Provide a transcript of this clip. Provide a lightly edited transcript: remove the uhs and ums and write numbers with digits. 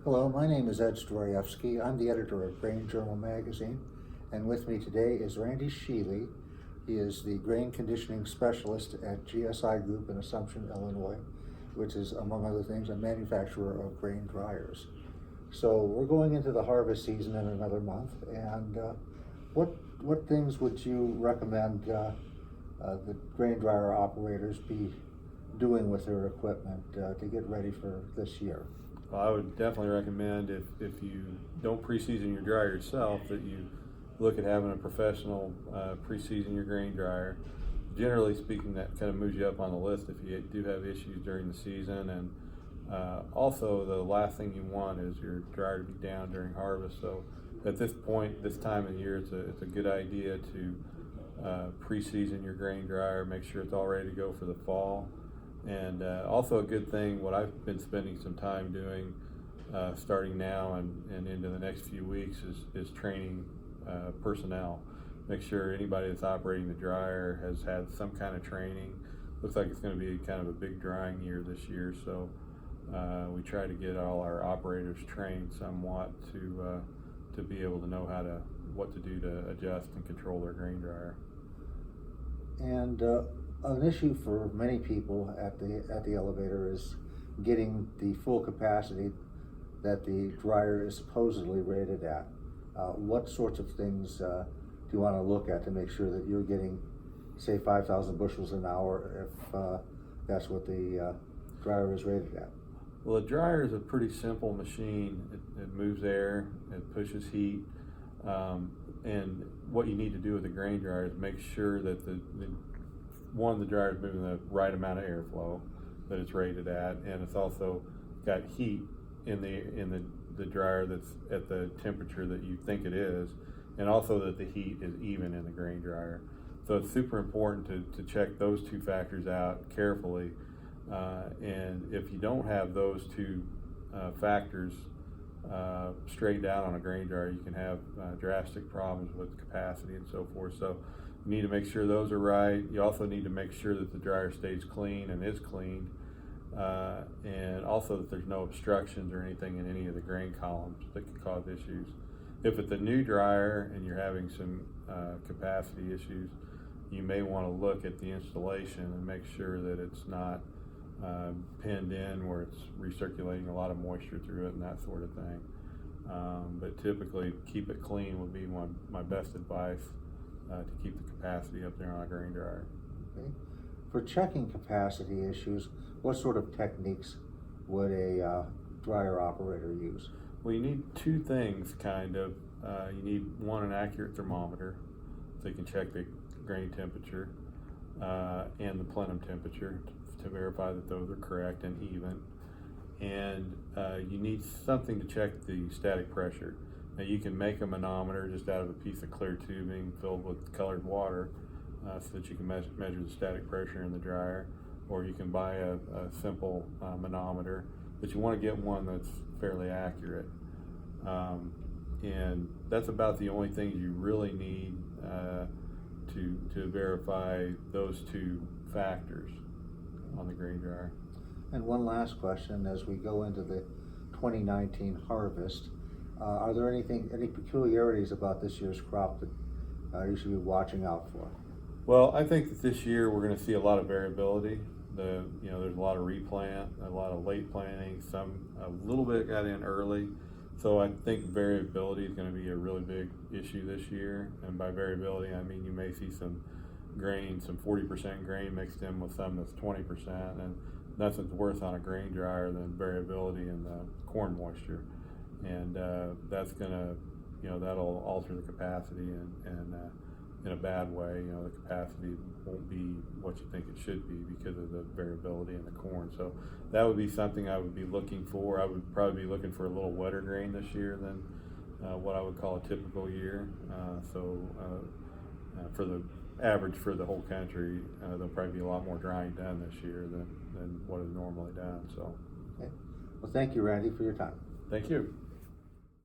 Hello, my name is Zdrojewski. I'm the editor of Grain Journal magazine, and with me today is Randy Sheley. He is the Grain Conditioning Specialist at GSI Group in Assumption, Illinois, which is, among other things, a manufacturer of grain dryers. So we're going into the harvest season in another month, and what things would you recommend the grain dryer operators be doing with their equipment to get ready for this year? Well, I would definitely recommend if you don't pre-season your dryer yourself, that you look at having a professional pre-season your grain dryer. Generally speaking, that kind of moves you up on the list if you do have issues during the season. And also, the last thing you want is your dryer to be down during harvest. So at this point, this time of year, it's a good idea to pre-season your grain dryer, make sure it's all ready to go for the fall. And also a good thing, what I've been spending some time doing starting now and into the next few weeks is training personnel. Make sure anybody that's operating the dryer has had some kind of training. Looks like it's going to be kind of a big drying year this year, so we try to get all our operators trained somewhat to be able to know what to do to adjust and control their grain dryer. And an issue for many people at the elevator is getting the full capacity that the dryer is supposedly rated at. What sorts of things do you want to look at to make sure that you're getting, say, 5,000 bushels an hour if that's what the dryer is rated at? Well, a dryer is a pretty simple machine. It moves air, it pushes heat, and what you need to do with the grain dryer is make sure that the dryer is moving the right amount of airflow that it's rated at, and it's also got heat in the dryer that's at the temperature that you think it is, and also that the heat is even in the grain dryer. So it's super important to check those two factors out carefully, and if you don't have those two factors straightened out on a grain dryer, you can have drastic problems with capacity and so forth. So you need to make sure those are right. You also need to make sure that the dryer stays clean and is cleaned, and also that there's no obstructions or anything in any of the grain columns that can cause issues. If it's a new dryer and you're having some capacity issues, you may want to look at the installation and make sure that it's not pinned in where it's recirculating a lot of moisture through it and that sort of thing. But typically, keep it clean would be my best advice to keep the capacity up there on a grain dryer. Okay. For checking capacity issues, what sort of techniques would a dryer operator use? Well, you need two things, kind of. You need one, an accurate thermometer, so you can check the grain temperature and the plenum temperature to verify that those are correct and even. And you need something to check the static pressure. Now, you can make a manometer just out of a piece of clear tubing filled with colored water so that you can measure the static pressure in the dryer, or you can buy a simple manometer, but you want to get one that's fairly accurate. And that's about the only things you really need to verify those two factors on the grain dryer. And one last question as we go into the 2019 harvest. Are there any peculiarities about this year's crop that you should be watching out for? Well, I think that this year we're going to see a lot of variability. There's a lot of replant, a lot of late planting, a little bit got in early. So I think variability is going to be a really big issue this year. And by variability, I mean you may see some grain, some 40% grain mixed in with some that's 20%, and nothing's worse on a grain dryer than variability in the corn moisture. And that's gonna, that'll alter the capacity and in a bad way. The capacity won't be what you think it should be because of the variability in the corn. So that would be something I would be looking for. I would probably be looking for a little wetter grain this year than what I would call a typical year. For the average for the whole country, there'll probably be a lot more drying done this year than what is normally done. So, okay. Well, thank you, Randy, for your time. Thank you.